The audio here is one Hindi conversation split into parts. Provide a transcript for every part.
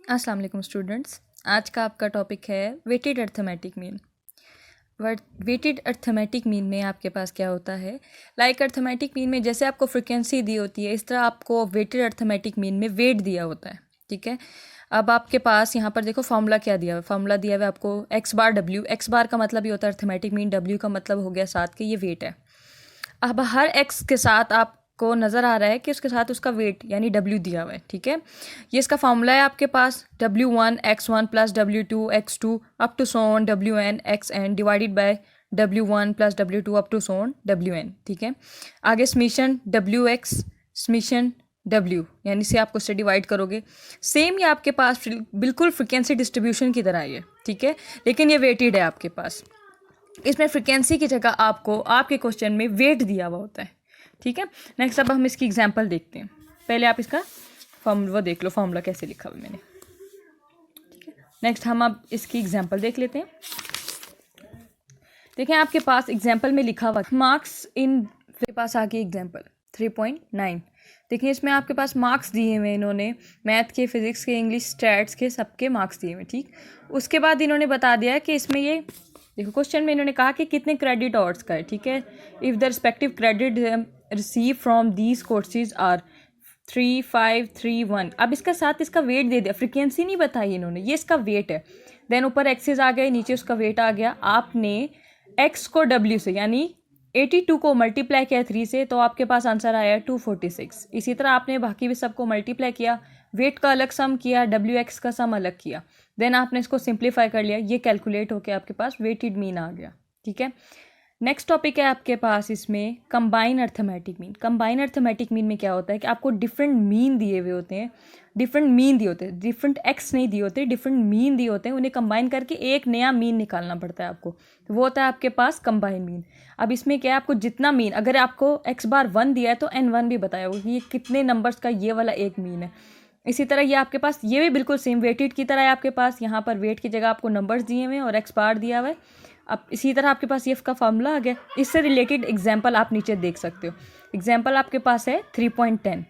अस्सलाम वालेकुम स्टूडेंट्स। आज का आपका टॉपिक है weighted arithmetic mean. Weighted arithmetic mean में आपके पास क्या होता है, अर्थमेटिक मीन में जैसे आपको फ्रिक्वेंसी दी होती है, इस तरह आपको वेटेड अर्थमेटिक मीन में वेट दिया होता है। ठीक है, अब आपके पास यहाँ पर देखो फॉर्मूला क्या दिया हुआ है। फॉर्मूला दिया हुआ है आपको एक्स बार डब्ल्यू। एक्स बार का मतलब ये होता है अर्थमेटिक मीन, डब्ल्यू का मतलब हो गया साथ के, ये वेट है। अब हर एक्स के साथ आपको नज़र आ रहा है कि उसके साथ उसका वेट यानी डब्ल्यू दिया हुआ है। ठीक है, ये इसका फॉर्मूला है आपके पास W1 plus W2 up to so on WN XN divided by W1 plus W2 up to so on WN। ठीक है, आगे समीशन WX समीशन W यानी से आप उससे डिवाइड करोगे। सेम ये आपके पास बिल्कुल फ्रिक्वेंसी डिस्ट्रीब्यूशन की तरह ही है। ठीक है, लेकिन ये वेटेड है आपके पास। इसमें फ्रिक्वेंसी की जगह आपको आपके क्वेश्चन में वेट दिया हुआ होता है। ठीक है, नेक्स्ट अब हम इसकी एग्जांपल देखते हैं। पहले आप इसका फॉर्मूला देख लो, फॉर्मूला कैसे लिखा हुआ मैंने। ठीक है, नेक्स्ट हम अब इसकी एग्जांपल देख लेते हैं। देखें आपके पास एग्जांपल में लिखा हुआ मार्क्स इन, के पास आगे एग्जांपल 3.9। देखिए इसमें आपके पास मार्क्स दिए हुए इन्होंने, मैथ के, फिजिक्स के, इंग्लिश, स्टैट्स के, सबके मार्क्स दिए हुए। ठीक, उसके बाद इन्होंने बता दिया कि इसमें ये देखो क्वेश्चन में इन्होंने कहा कि कितने क्रेडिट आवर्स का है। ठीक है, if the respective credit receive from these courses are 3, 5, 3, 1। अब इसका साथ इसका वेट दे दिया, फ्रिक्वेंसी नहीं बताई इन्होंने, ये इसका वेट है। देन ऊपर एक्सेस आ गए, नीचे उसका वेट आ गया। आपने एक्स को डब्ल्यू से यानी 82 को मल्टीप्लाई किया 3 से, तो आपके पास आंसर आया 246। इसी तरह आपने बाकी भी सबको मल्टीप्लाई किया, वेट का अलग सम किया, WX का सम अलग किया, देन आपने इसको सिंप्लीफाई कर लिया, ये कैलकुलेट होकर आपके पास वेटेड मीन आ गया। ठीक है, नेक्स्ट टॉपिक है आपके पास इसमें combine arithmetic mean. Combine arithmetic mean में क्या होता है कि आपको डिफरेंट मीन दिए हुए होते हैं, डिफरेंट मीन दिए होते हैं, डिफरेंट एक्स नहीं दिए होते, डिफरेंट मीन दिए होते हैं, उन्हें कंबाइन करके एक नया मीन निकालना पड़ता है आपको, तो वो होता है आपके पास कंबाइन मीन। अब इसमें क्या है, आपको जितना मीन, अगर आपको एक्स बार 1 दिया है तो N1 भी बताया होगा कि ये कितने नंबर्स का ये वाला एक मीन है। इसी तरह ये आपके पास ये भी बिल्कुल सेम वेटेड की तरह है आपके पास, यहाँ पर वेट की जगह आपको नंबर्स दिए हुए हैं और एक्स बार दिया हुआ है। अब इसी तरह आपके पास ये का फॉर्मूला आ गया। इससे रिलेटेड एग्जाम्पल आप नीचे देख सकते हो। एग्जाम्पल आपके पास है 3.10।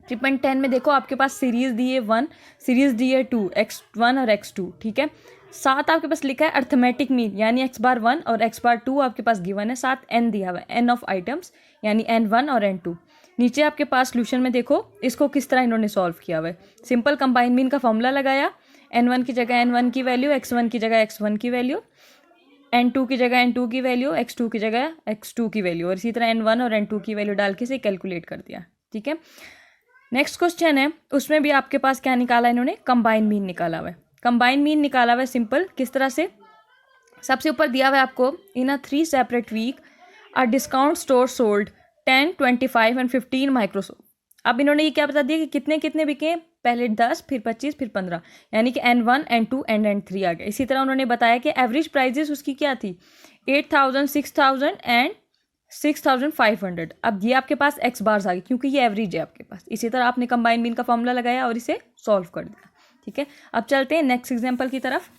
3.10 में देखो आपके पास सीरीज दी है 1, सीरीज दी है 2, x1 और x2। ठीक है, साथ आपके पास लिखा है अर्थमेटिक मीन यानी x बार 1 और x बार 2 आपके पास गिवन है, साथ n दिया हुआ है, n ऑफ आइटम्स यानी N1 और N2। नीचे आपके पास सोल्यूशन में देखो इसको किस तरह इन्होंने सॉल्व किया हुआ है। सिंपल कंबाइन मीन का फॉर्मूला लगाया, N1 की जगह N1 की वैल्यू, x1 की जगह x1 की वैल्यू, N2 की जगह N2 की वैल्यू, x2 की जगह x2 की वैल्यू, और इसी तरह N1 और N2 की वैल्यू डाल के इसे कैलकुलेट कर दिया। ठीक है, नेक्स्ट क्वेश्चन है, उसमें भी आपके पास क्या निकाला इन्होंने, कंबाइन मीन निकाला हुआ है। कंबाइन मीन निकाला हुआ है सिंपल, किस तरह से, सबसे ऊपर दिया हुआ है आपको in a 3 separate week a discount store sold 10, 25 and 15 Microsoft. अब इन्होंने ये क्या बता दिया कि कितने कितने बिके, पहले 10, फिर 25, फिर 15, यानी कि N1, N2 एंड N3 आ गया। इसी तरह उन्होंने बताया कि एवरेज प्राइजेस उसकी क्या थी, 8,000, 6,000 एंड 6,500। अब ये आपके पास एक्स बार्स आ गई क्योंकि ये एवरेज है आपके पास। इसी तरह आपने कंबाइन मीन का फॉर्मूला लगाया और इसे सॉल्व कर दिया। ठीक है, अब चलते हैं नेक्स्ट एग्जाम्पल की तरफ।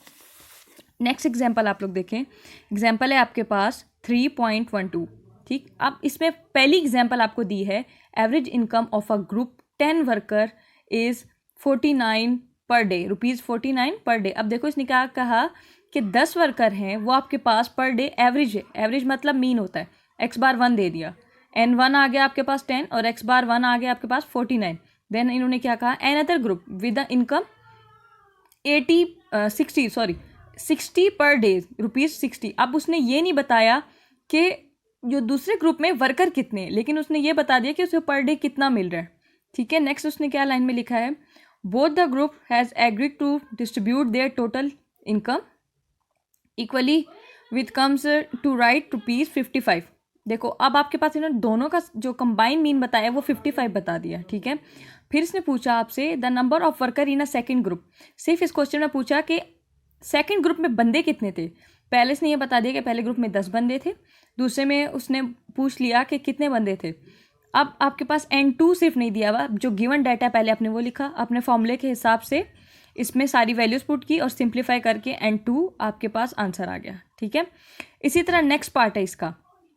नेक्स्ट एग्जाम्पल आप लोग देखें, एग्जाम्पल है आपके पास 3.12। ठीक, अब इसमें पहली एग्जाम्पल आपको दी है, average income of a group 10 worker is 49 per day, ₹49 per day. अब देखो इसने क्या कहा कि 10 वर्कर हैं, वो आपके पास पर डे एवरेज है, एवरेज मतलब मीन होता है। एक्स बार 1 दे दिया, N1 आ गया आपके पास 10 और एक्स बार 1 आ गया आपके पास 49। देन इन्होंने क्या कहा, another group with the income 60 per day, ₹60। अब उसने ये नहीं बताया कि जो दूसरे ग्रुप में वर्कर कितने, लेकिन उसने ये बता दिया कि उसे पर डे कितना मिल रहा है। ठीक है, नेक्स्ट उसने क्या लाइन में लिखा है, both the group has agreed to distribute their total income equally with comes to right ₹55। देखो अब आपके पास इन्होंने दोनों का जो कंबाइन मीन बताया वो 55 बता दिया। ठीक है, फिर इसने पूछा आपसे the number of worker in a second group. सिर्फ इस क्वेश्चन में पूछा कि सेकेंड ग्रुप में बंदे कितने थे। पहले इसने ये बता दिया कि पहले ग्रुप में 10 बंदे थे, दूसरे में उसने पूछ लिया कि कितने बंदे थे। अब आपके पास N2 सिर्फ नहीं दिया हुआ, जो गिवन डाटा पहले आपने वो लिखा, अपने फॉर्मूले के हिसाब से इसमें सारी वैल्यूज पुट की और सिंप्लीफाई करके N2 आपके पास आंसर आ गया। ठीक है, इसी तरह नेक्स्ट पार्ट है इसका।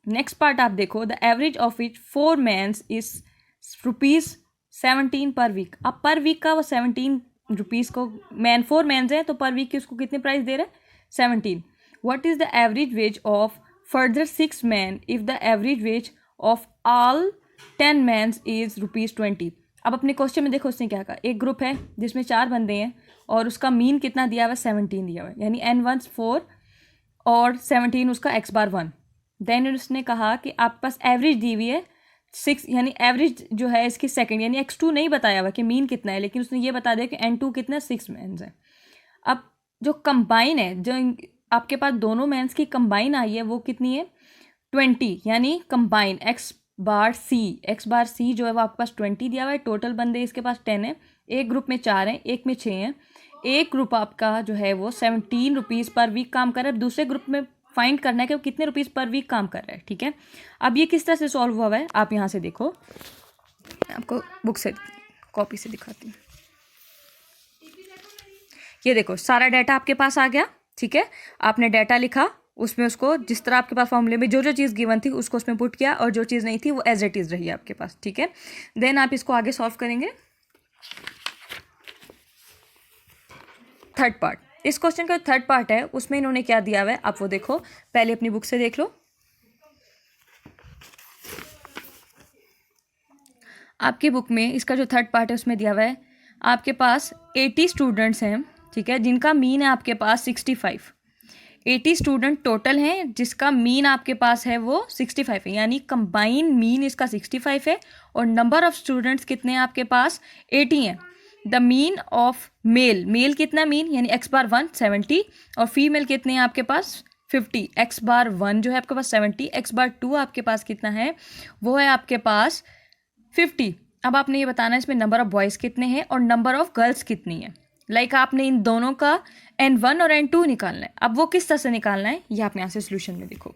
नेक्स्ट पार्ट आप देखो, the average of which 4 mans is ₹17 per week. अब पर वीक का वो 17 रुपीज़ को मैन 4 मैंस हैं तो पर वीक की उसको कितने प्राइस दे रहे हैं 17। What is the average wage of further 6 man if the average wage of all 10 mans is ₹20। अब अपने क्वेश्चन में देखो उसने क्या कहा, एक ग्रुप है जिसमें 4 बंदे हैं और उसका मीन कितना दिया हुआ है 17 दिया हुआ है, यानी n1 4 और 17 उसका x⁻1। देन उसने कहा कि आपके पास एवरेज दी हुई है 6, यानी एवरेज जो है इसकी सेकंड, यानी x2 नहीं बताया हुआ कि मीन कितना है, लेकिन उसने ये बता दिया कि n2 कितना 6 मैंस है। अब जो कंबाइन है, जो आपके पास दोनों मैंस की कंबाइन आई है वो कितनी है 20, यानी कंबाइन x⁻c जो है वो आपके पास 20 दिया हुआ है। टोटल बंदे इसके पास 10 है, एक ग्रुप में 4 हैं, एक में 6 हैं। एक ग्रुप आपका जो है वो 17 रुपीज़ पर वीक काम कर रहा है, दूसरे ग्रुप में फाइंड करना है कि वो कितने रुपीज़ पर वीक काम कर रहा है। ठीक है, अब ये किस तरह से सॉल्व हुआ है आप यहाँ से देखो, आपको बुक से कॉपी से दिखाती हूँ। ये देखो सारा डाटा आपके पास आ गया। ठीक है, आपने डाटा लिखा, उसमें उसको जिस तरह आपके पास फॉर्मूले में जो जो चीज़ गिवन थी उसको उसमें पुट किया और जो चीज़ नहीं थी वो एज इट इज़ रही आपके पास। ठीक है, देन आप इसको आगे सॉल्व करेंगे। थर्ड पार्ट, इस क्वेश्चन का थर्ड पार्ट है उसमें इन्होंने क्या दिया हुआ है आप वो देखो, पहले अपनी बुक से देख लो। आपकी बुक में इसका जो थर्ड पार्ट है उसमें दिया हुआ है आपके पास 80 स्टूडेंट्स हैं। ठीक है, जिनका मीन है आपके पास 65। 80 स्टूडेंट टोटल हैं जिसका मीन आपके पास है वो 65 है, यानी कंबाइन मीन इसका 65 है और नंबर ऑफ स्टूडेंट्स कितने हैं आपके पास 80 हैं। द मीन ऑफ मेल कितना मीन, यानी x⁻1 70 और फीमेल कितने हैं आपके पास 50। x⁻1 जो है आपके पास 70, x⁻2 आपके पास कितना है वो है आपके पास 50। अब आपने ये बताना है इसमें नंबर ऑफ बॉयज़ कितने हैं और नंबर ऑफ गर्ल्स कितनी है। आपने इन दोनों का n1 और n2 निकालना है। अब वो किस तरह से निकालना है ये आपने यहाँ से सोल्यूशन में देखो,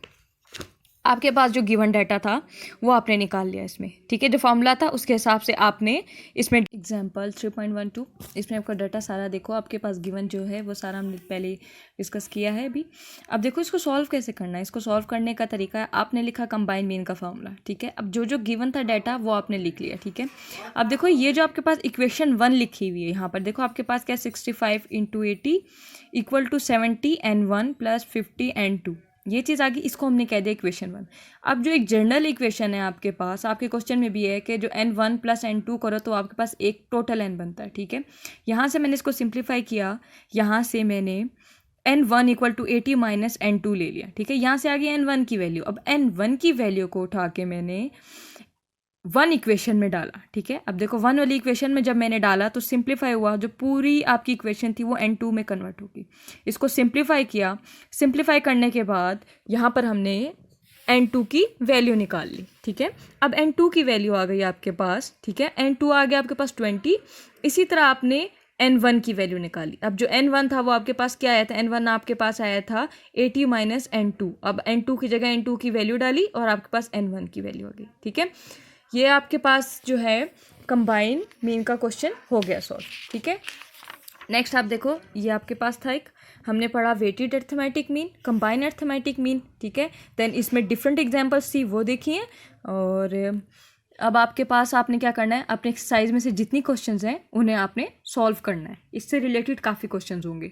आपके पास जो गिवन डाटा था वो आपने निकाल लिया इसमें। ठीक है, जो फॉर्मूला था उसके हिसाब से आपने इसमें एग्जाम्पल 3.12 इसमें आपका डाटा सारा देखो, आपके पास गिवन जो है वो सारा हमने पहले डिस्कस किया है अभी। अब देखो इसको सॉल्व कैसे करना है। इसको सॉल्व करने का तरीका है, आपने लिखा कंबाइन मीन का फॉर्मूला। ठीक है, अब जो जो गिवन था डाटा वो आपने लिख लिया। ठीक है, अब देखो ये जो आपके पास इक्वेशन 1 लिखी हुई है यहाँ पर देखो आपके पास क्या 65 × 80 = 70 n1 + 50 n2, ये चीज़ आ गई, इसको हमने कह दिया इक्वेशन 1। अब जो एक जनरल इक्वेशन है आपके पास, आपके क्वेश्चन में भी है कि जो n1 + n2 करो तो आपके पास एक टोटल n बनता है। ठीक है, यहाँ से मैंने इसको सिंप्लीफाई किया, यहाँ से मैंने n1 = 80 - n2 ले लिया। ठीक है, यहाँ से आ गई n1 की वैल्यू। अब n1 की वैल्यू को उठा के मैंने 1 इक्वेशन में डाला। ठीक है, अब देखो 1 वाली इक्वेशन में जब मैंने डाला तो सिंप्लीफाई हुआ, जो पूरी आपकी इक्वेशन थी वो n2 में कन्वर्ट होगी। इसको सिंप्लीफाई किया, सिंप्लीफाई करने के बाद यहाँ पर हमने n2 की वैल्यू निकाल ली। ठीक है, अब n2 की वैल्यू आ गई आपके पास। ठीक है, n2 आ गया आपके पास 20। इसी तरह आपने n1 की वैल्यू निकाली। अब जो n1 था वो आपके पास क्या आया था, n1 आपके पास आया था 80 - n2। अब n2 की जगह n2 की वैल्यू डाली और आपके पास n1 की वैल्यू आ गई। ठीक है, ये आपके पास जो है कंबाइन मीन का क्वेश्चन हो गया सॉल्व। ठीक है, नेक्स्ट आप देखो, ये आपके पास था एक, हमने पढ़ा weighted arithmetic mean, combine arithmetic mean. ठीक है, देन इसमें डिफरेंट एग्जांपल्स थी वो देखिए। और अब आपके पास आपने क्या करना है, अपने एक्सरसाइज में से जितनी क्वेश्चंस हैं उन्हें आपने सॉल्व करना है। इससे रिलेटेड काफ़ी क्वेश्चंस होंगे।